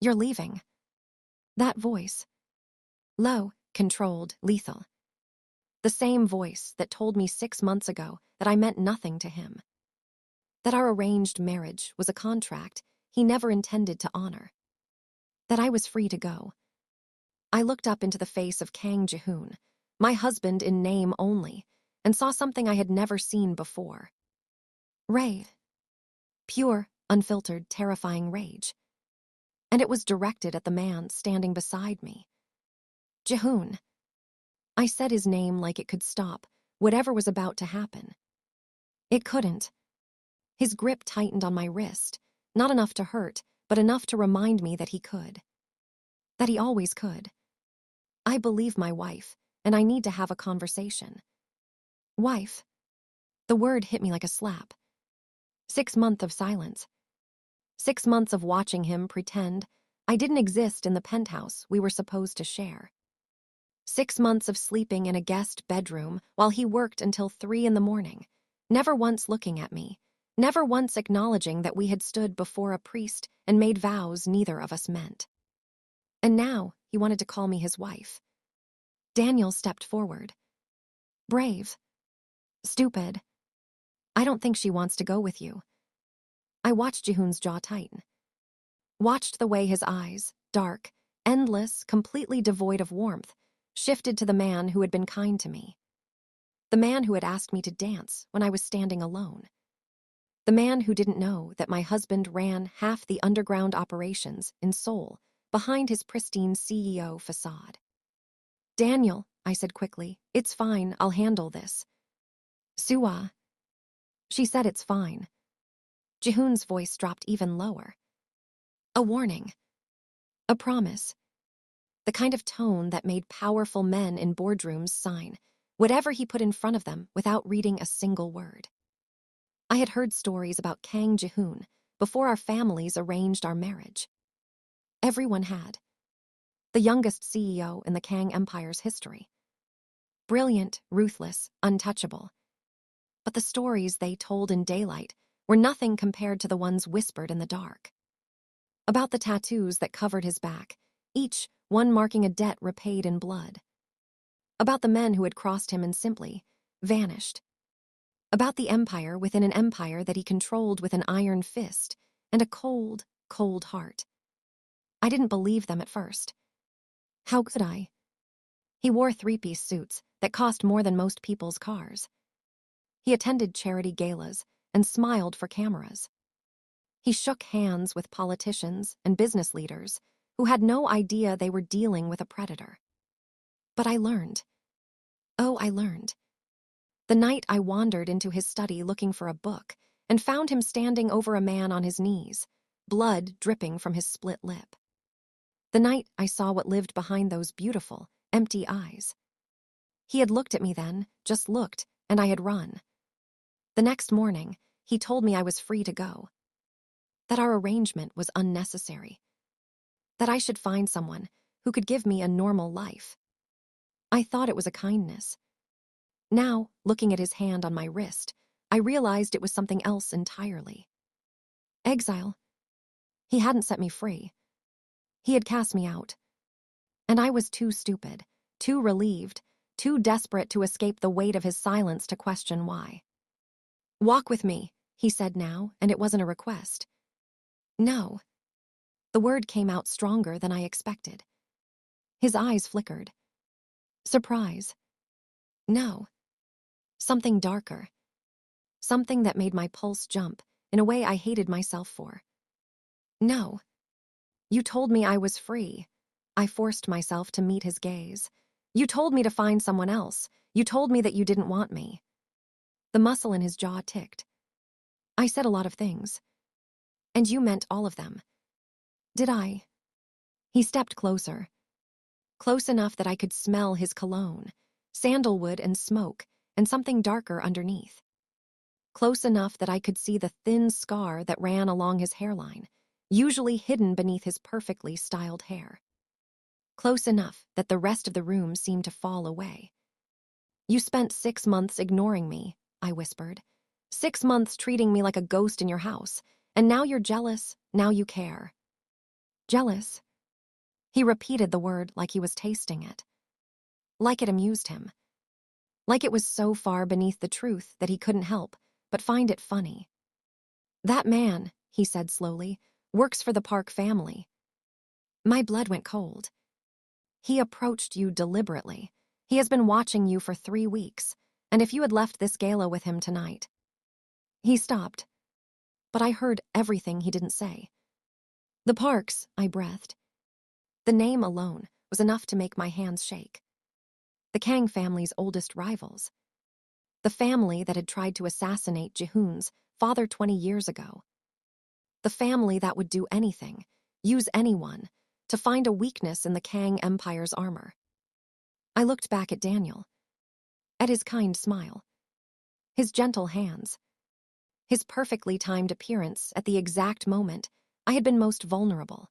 You're leaving. That voice. Low, controlled, lethal. The same voice that told me 6 months ago that I meant nothing to him. That our arranged marriage was a contract he never intended to honor. That I was free to go. I looked up into the face of Kang Jihoon, my husband in name only, and saw something I had never seen before. Rage. Pure, unfiltered, terrifying rage. And it was directed at the man standing beside me. Jihoon. I said his name like it could stop whatever was about to happen. It couldn't. His grip tightened on my wrist, not enough to hurt, but enough to remind me that he could. That he always could. I believe my wife, and I need to have a conversation. Wife. The word hit me like a slap. 6 months of silence. 6 months of watching him pretend I didn't exist in the penthouse we were supposed to share. 6 months of sleeping in a guest bedroom while he worked until 3 a.m, never once looking at me, never once acknowledging that we had stood before a priest and made vows neither of us meant. And now he wanted to call me his wife. Daniel stepped forward. Brave. Stupid. I don't think she wants to go with you. I watched Jihoon's jaw tighten. Watched the way his eyes, dark, endless, completely devoid of warmth, shifted to the man who had been kind to me. The man who had asked me to dance when I was standing alone. The man who didn't know that my husband ran half the underground operations in Seoul behind his pristine CEO facade. Daniel, I said quickly, it's fine, I'll handle this. Suwa. She said it's fine. Jihoon's voice dropped even lower. A warning. A promise. The kind of tone that made powerful men in boardrooms sign whatever he put in front of them without reading a single word. I had heard stories about Kang Jihoon before our families arranged our marriage. Everyone had. The youngest CEO in the Kang Empire's history. Brilliant, ruthless, untouchable. But the stories they told in daylight were nothing compared to the ones whispered in the dark. About the tattoos that covered his back, each one marking a debt repaid in blood. About the men who had crossed him and simply vanished. About the empire within an empire that he controlled with an iron fist and a cold, cold heart. I didn't believe them at first. How could I? He wore three-piece suits that cost more than most people's cars. He attended charity galas and smiled for cameras. He shook hands with politicians and business leaders who had no idea they were dealing with a predator. But I learned. Oh, I learned. The night I wandered into his study looking for a book and found him standing over a man on his knees, blood dripping from his split lip. The night I saw what lived behind those beautiful, empty eyes. He had looked at me then, just looked, and I had run. The next morning, he told me I was free to go. That our arrangement was unnecessary. That I should find someone who could give me a normal life. I thought it was a kindness. Now, looking at his hand on my wrist, I realized it was something else entirely. Exile. He hadn't set me free. He had cast me out. And I was too stupid, too relieved, too desperate to escape the weight of his silence to question why. Walk with me, he said now, and it wasn't a request. No. The word came out stronger than I expected. His eyes flickered. Surprise. No. Something darker. Something that made my pulse jump in a way I hated myself for. No. You told me I was free. I forced myself to meet his gaze. You told me to find someone else. You told me that you didn't want me. The muscle in his jaw ticked. I said a lot of things. And you meant all of them. Did I? He stepped closer. Close enough that I could smell his cologne, sandalwood and smoke, and something darker underneath. Close enough that I could see the thin scar that ran along his hairline, usually hidden beneath his perfectly styled hair. Close enough that the rest of the room seemed to fall away. You spent 6 months ignoring me, I whispered. 6 months treating me like a ghost in your house, and now you're jealous, now you care. Jealous. He repeated the word like he was tasting it. Like it amused him. Like it was so far beneath the truth that he couldn't help but find it funny. That man, he said slowly, works for the Park family. My blood went cold. He approached you deliberately. He has been watching you for 3 weeks, and if you had left this gala with him tonight. He stopped, but I heard everything he didn't say. The Parks, I breathed. The name alone was enough to make my hands shake. The Kang family's oldest rivals. The family that had tried to assassinate Jihoon's father 20 years ago. The family that would do anything, use anyone, to find a weakness in the Kang Empire's armor. I looked back at Daniel, at his kind smile, his gentle hands, his perfectly timed appearance at the exact moment I had been most vulnerable.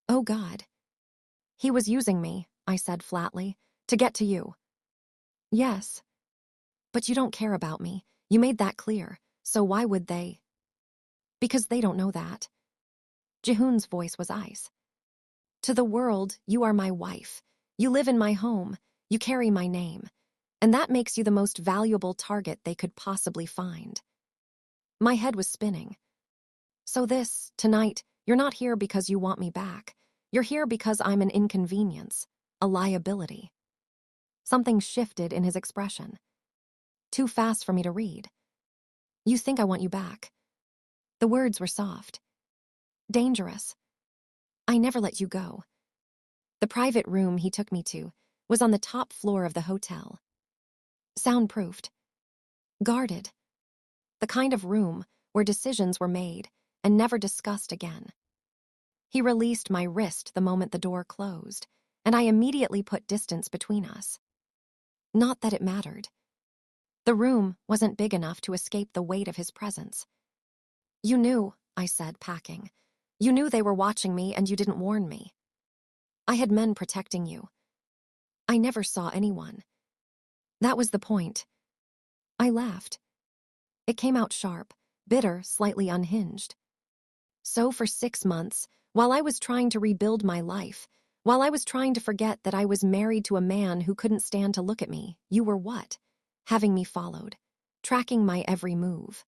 Oh God. He was using me, I said flatly, to get to you. Yes. But you don't care about me. You made that clear. So why would they? Because they don't know that. Jihoon's voice was ice. To the world, you are my wife. You live in my home. You carry my name. And that makes you the most valuable target they could possibly find. My head was spinning. So tonight, you're not here because you want me back. You're here because I'm an inconvenience, a liability. Something shifted in his expression. Too fast for me to read. You think I want you back. The words were soft. Dangerous. I never let you go. The private room he took me to was on the top floor of the hotel. Soundproofed. Guarded. The kind of room where decisions were made and never discussed again. He released my wrist the moment the door closed, and I immediately put distance between us. Not that it mattered. The room wasn't big enough to escape the weight of his presence. You knew, I said, packing. You knew they were watching me and you didn't warn me. I had men protecting you. I never saw anyone. That was the point. I laughed. It came out sharp, bitter, slightly unhinged. So for 6 months, while I was trying to rebuild my life, while I was trying to forget that I was married to a man who couldn't stand to look at me, you were what? Having me followed, tracking my every move.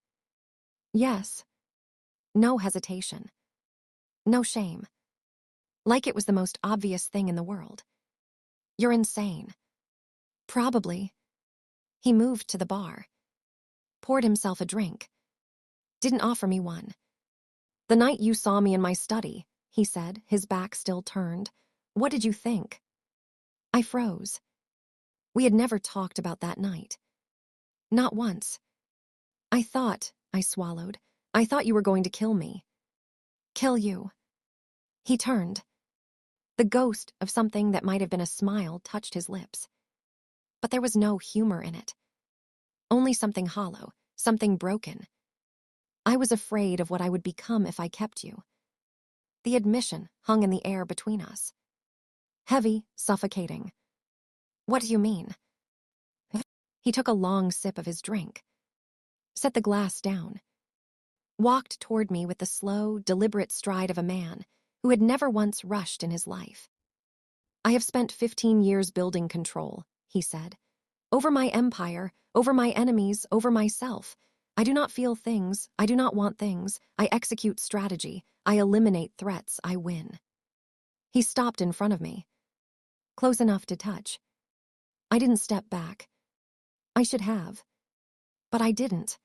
Yes. No hesitation. No shame. Like it was the most obvious thing in the world. You're insane. Probably. He moved to the bar. Poured himself a drink. Didn't offer me one. The night you saw me in my study, he said, his back still turned. What did you think? I froze. We had never talked about that night. Not once. I swallowed. I thought you were going to kill me. Kill you. He turned. The ghost of something that might have been a smile touched his lips. But there was no humor in it. Only something hollow, something broken. I was afraid of what I would become if I kept you. The admission hung in the air between us. Heavy, suffocating. What do you mean? He took a long sip of his drink. Set the glass down. Walked toward me with the slow, deliberate stride of a man who had never once rushed in his life. I have spent 15 years building control, he said. Over my empire, over my enemies, over myself. I do not feel things, I do not want things, I execute strategy, I eliminate threats, I win. He stopped in front of me. Close enough to touch. I didn't step back. I should have. But I didn't.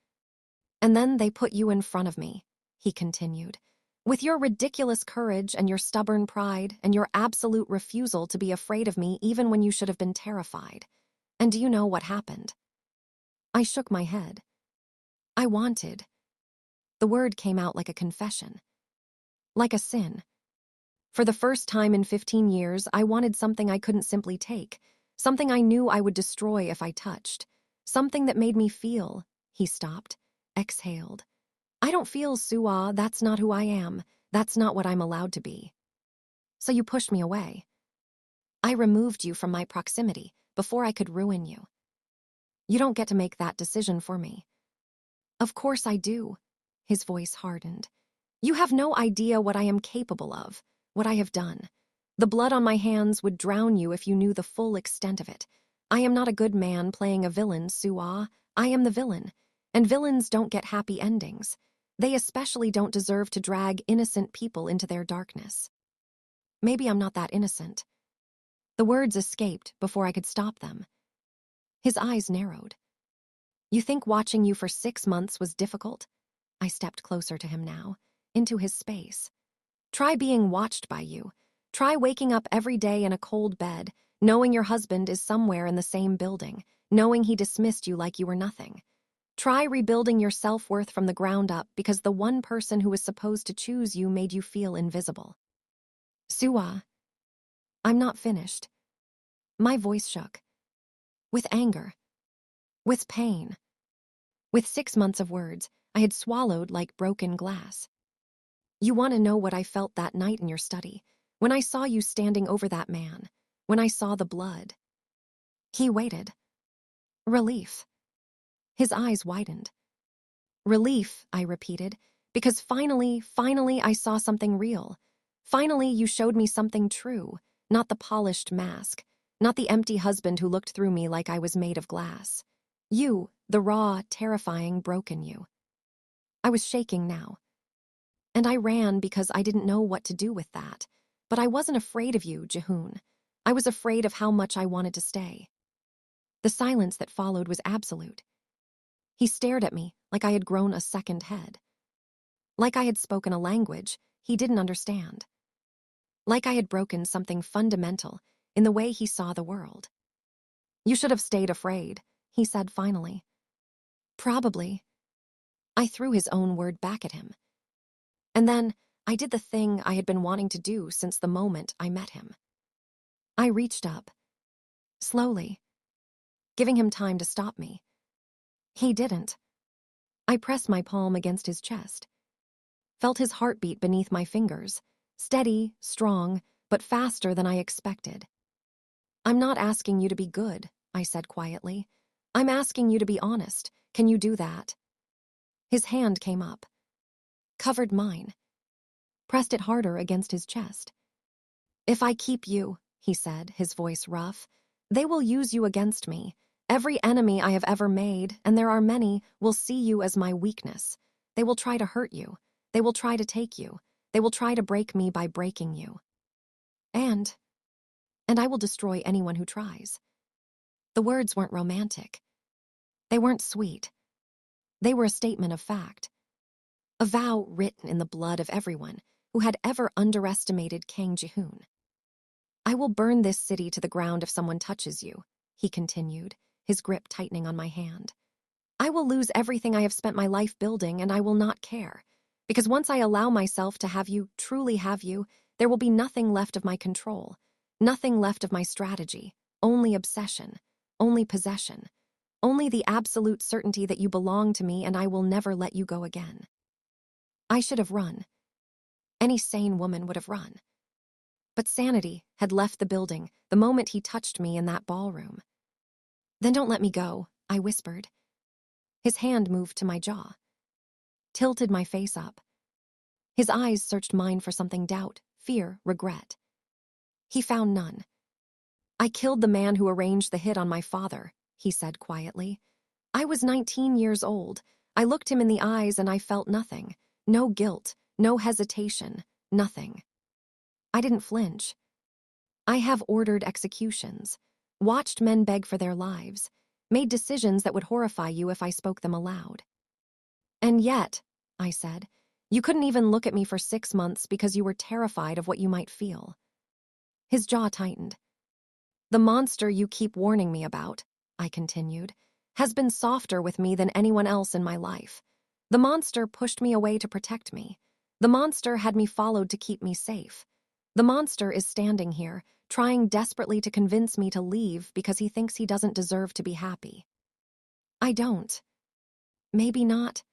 And then they put you in front of me, he continued. With your ridiculous courage and your stubborn pride and your absolute refusal to be afraid of me even when you should have been terrified. And do you know what happened? I shook my head. I wanted. The word came out like a confession. Like a sin. For the first time in 15 years, I wanted something I couldn't simply take. Something I knew I would destroy if I touched. Something that made me feel. He stopped. Exhaled. I don't feel, Suwa. That's not who I am. That's not what I'm allowed to be. So you pushed me away. I removed you from my proximity before I could ruin you. You don't get to make that decision for me. Of course I do. His voice hardened. You have no idea what I am capable of. what I have done. The blood on my hands would drown you if you knew the full extent of it. I am not a good man playing a villain, Sua. I am the villain. And villains don't get happy endings. They especially don't deserve to drag innocent people into their darkness. Maybe I'm not that innocent. The words escaped before I could stop them. His eyes narrowed. You think watching you for 6 months was difficult? I stepped closer to him now, into his space. Try being watched by you. Try waking up every day in a cold bed, knowing your husband is somewhere in the same building, knowing he dismissed you like you were nothing. Try rebuilding your self-worth from the ground up because the one person who was supposed to choose you made you feel invisible. Sua, I'm not finished. My voice shook. With anger. With pain. With 6 months of words I had swallowed like broken glass. You want to know what I felt that night in your study, when I saw you standing over that man, when I saw the blood. He waited. Relief. His eyes widened. Relief, I repeated, because finally I saw something real. Finally, you showed me something true, not the polished mask, not the empty husband who looked through me like I was made of glass. You, the raw, terrifying, broken you. I was shaking now. And I ran because I didn't know what to do with that. But I wasn't afraid of you, Jihoon. I was afraid of how much I wanted to stay. The silence that followed was absolute. He stared at me like I had grown a second head. Like I had spoken a language he didn't understand. Like I had broken something fundamental in the way he saw the world. You should have stayed afraid, he said finally. Probably. I threw his own word back at him. And then I did the thing I had been wanting to do since the moment I met him. I reached up, slowly, giving him time to stop me. He didn't. I pressed my palm against his chest, felt his heartbeat beneath my fingers, steady, strong, but faster than I expected. I'm not asking you to be good, I said quietly. I'm asking you to be honest. Can you do that? His hand came up, covered mine, pressed it harder against his chest. If I keep you, he said, his voice rough, they will use you against me. Every enemy I have ever made, and there are many, will see you as my weakness. They will try to hurt you. They will try to take you. They will try to break me by breaking you. And I will destroy anyone who tries. The words weren't romantic. They weren't sweet. They were a statement of fact. A vow written in the blood of everyone who had ever underestimated Kang Jihoon. I will burn this city to the ground if someone touches you, he continued, his grip tightening on my hand. I will lose everything I have spent my life building, and I will not care. Because once I allow myself to have you, truly have you, there will be nothing left of my control, nothing left of my strategy, only obsession, only possession, only the absolute certainty that you belong to me and I will never let you go again. I should have run. Any sane woman would have run. But sanity had left the building the moment he touched me in that ballroom. Then don't let me go, I whispered. His hand moved to my jaw, tilted my face up. His eyes searched mine for something: doubt, fear, regret. He found none. I killed the man who arranged the hit on my father, he said quietly. I was 19 years old. I looked him in the eyes and I felt nothing. No guilt, no hesitation, nothing. I didn't flinch. I have ordered executions, watched men beg for their lives, made decisions that would horrify you if I spoke them aloud. And yet, I said, you couldn't even look at me for 6 months because you were terrified of what you might feel. His jaw tightened. The monster you keep warning me about, I continued, has been softer with me than anyone else in my life. The monster pushed me away to protect me. The monster had me followed to keep me safe. The monster is standing here, trying desperately to convince me to leave because he thinks he doesn't deserve to be happy. I don't. Maybe not.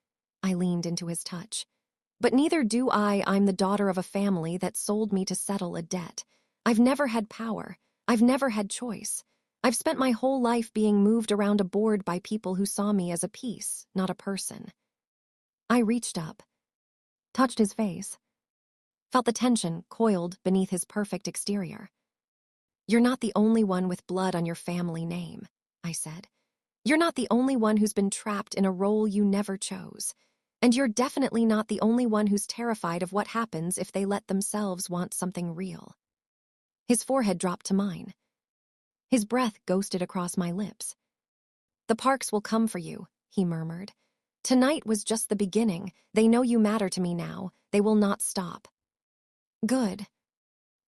I leaned into his touch. But neither do I. I'm the daughter of a family that sold me to settle a debt. I've never had power. I've never had choice. I've spent my whole life being moved around a board by people who saw me as a piece, not a person. I reached up, touched his face. felt the tension coiled beneath his perfect exterior. "You're not the only one with blood on your family name," I said. "You're not the only one who's been trapped in a role you never chose. And you're definitely not the only one who's terrified of what happens if they let themselves want something real." His forehead dropped to mine. His breath ghosted across my lips. "The Parks will come for you," he murmured. "Tonight was just the beginning. They know you matter to me now. They will not stop." "Good."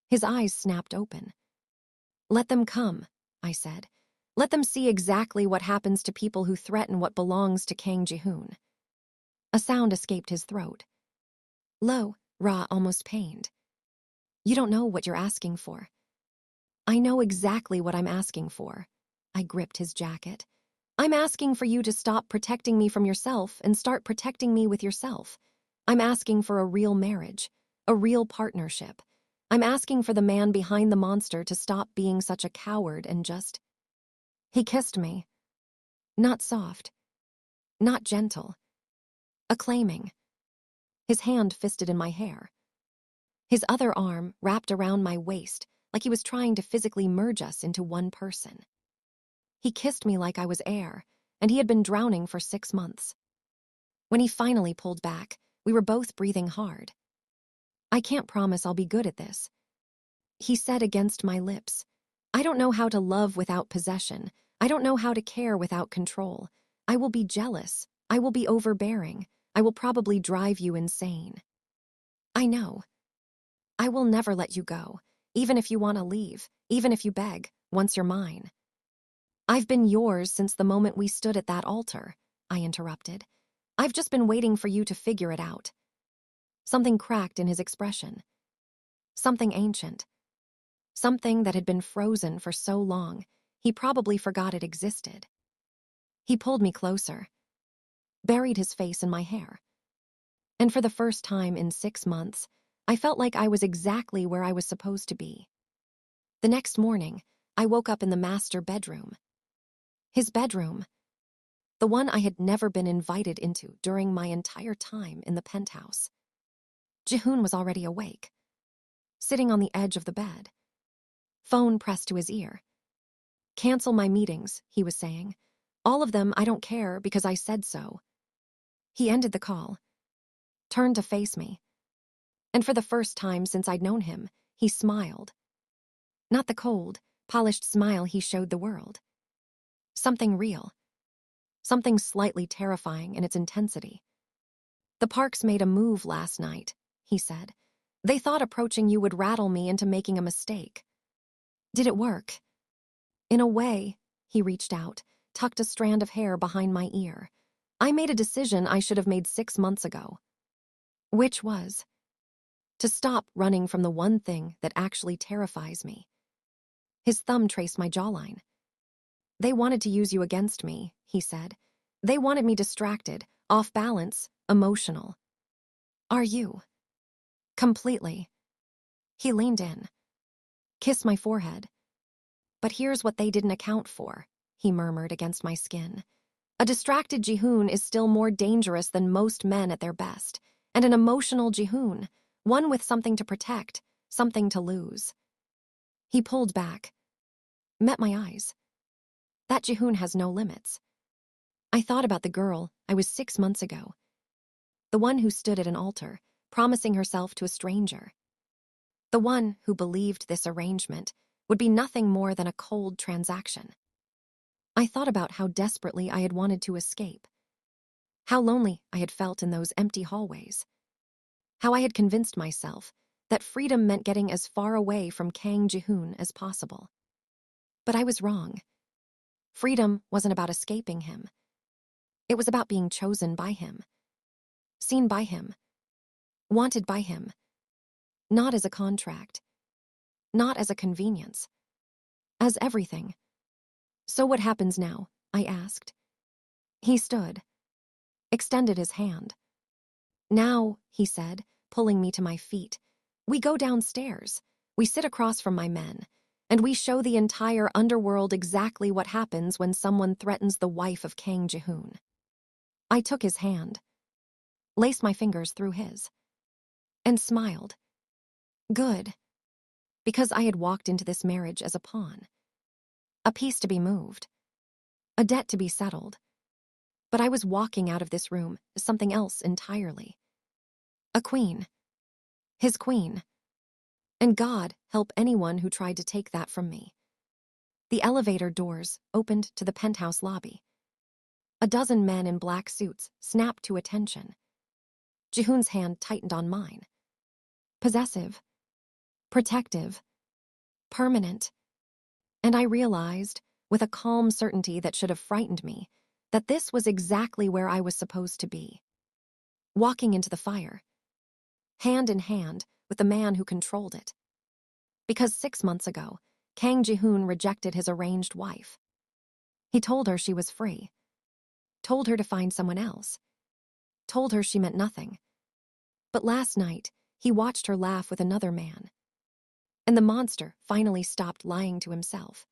His eyes snapped open. "Let them come," I said. "Let them see exactly what happens to people who threaten what belongs to Kang Ji-hoon." A sound escaped his throat. Low, raw, almost pained. "You don't know what you're asking for." "I know exactly what I'm asking for." I gripped his jacket. "I'm asking for you to stop protecting me from yourself and start protecting me with yourself. I'm asking for a real marriage, a real partnership. I'm asking for the man behind the monster to stop being such a coward and just—" He kissed me. Not soft, not gentle, acclaiming. His hand fisted in my hair. His other arm wrapped around my waist like he was trying to physically merge us into one person. He kissed me like I was air, and he had been drowning for 6 months. When he finally pulled back, we were both breathing hard. "I can't promise I'll be good at this," he said against my lips. "I don't know how to love without possession. I don't know how to care without control. I will be jealous. I will be overbearing. I will probably drive you insane. I know. I will never let you go, even if you want to leave, even if you beg, once you're mine." "I've been yours since the moment we stood at that altar," I interrupted. "I've just been waiting for you to figure it out." Something cracked in his expression. Something ancient. Something that had been frozen for so long, he probably forgot it existed. He pulled me closer, buried his face in my hair. And for the first time in 6 months, I felt like I was exactly where I was supposed to be. The next morning, I woke up in the master bedroom. His bedroom. The one I had never been invited into during my entire time in the penthouse. Ji-hoon was already awake, sitting on the edge of the bed, phone pressed to his ear. "Cancel my meetings," he was saying. "All of them. I don't care because I said so." He ended the call, turned to face me, and for the first time since I'd known him, he smiled. Not the cold, polished smile he showed the world. Something real. Something slightly terrifying in its intensity. "The Parks made a move last night," he said. "They thought approaching you would rattle me into making a mistake." "Did it work?" "In a way." He reached out, tucked a strand of hair behind my ear. "I made a decision I should have made 6 months ago." "Which was?" "To stop running from the one thing that actually terrifies me." His thumb traced my jawline. "They wanted to use you against me," he said. "They wanted me distracted, off balance, emotional." "Are you?" "Completely." He leaned in, kissed my forehead. "But here's what they didn't account for," he murmured against my skin. "A distracted Ji-hoon is still more dangerous than most men at their best, and an emotional Ji-hoon, one with something to protect, something to lose." He pulled back, met my eyes. That Ji-hoon has no limits. I thought about the girl I was 6 months ago, the one who stood at an altar, promising herself to a stranger. The one who believed this arrangement would be nothing more than a cold transaction. I thought about how desperately I had wanted to escape, how lonely I had felt in those empty hallways, how I had convinced myself that freedom meant getting as far away from Kang Ji-hoon as possible. But I was wrong. Freedom wasn't about escaping him. It was about being chosen by him, seen by him, wanted by him, not as a contract, not as a convenience, as everything. "So what happens now?" I asked. He stood, extended his hand. "Now," he said, pulling me to my feet, "we go downstairs. We sit across from my men, and we show the entire underworld exactly what happens when someone threatens the wife of Kang Ji-hoon." I took his hand, laced my fingers through his, and smiled. Good, because I had walked into this marriage as a pawn, a piece to be moved, a debt to be settled. But I was walking out of this room as something else entirely. A queen. His queen. And God help anyone who tried to take that from me. The elevator doors opened to the penthouse lobby. A dozen men in black suits snapped to attention. Jihoon's hand tightened on mine. Possessive. Protective. Permanent. And I realized, with a calm certainty that should have frightened me, that this was exactly where I was supposed to be. Walking into the fire. Hand in hand with the man who controlled it. Because 6 months ago, Kang Jihoon rejected his arranged wife. He told her she was free. Told her to find someone else. Told her she meant nothing. But last night, he watched her laugh with another man. And the monster finally stopped lying to himself.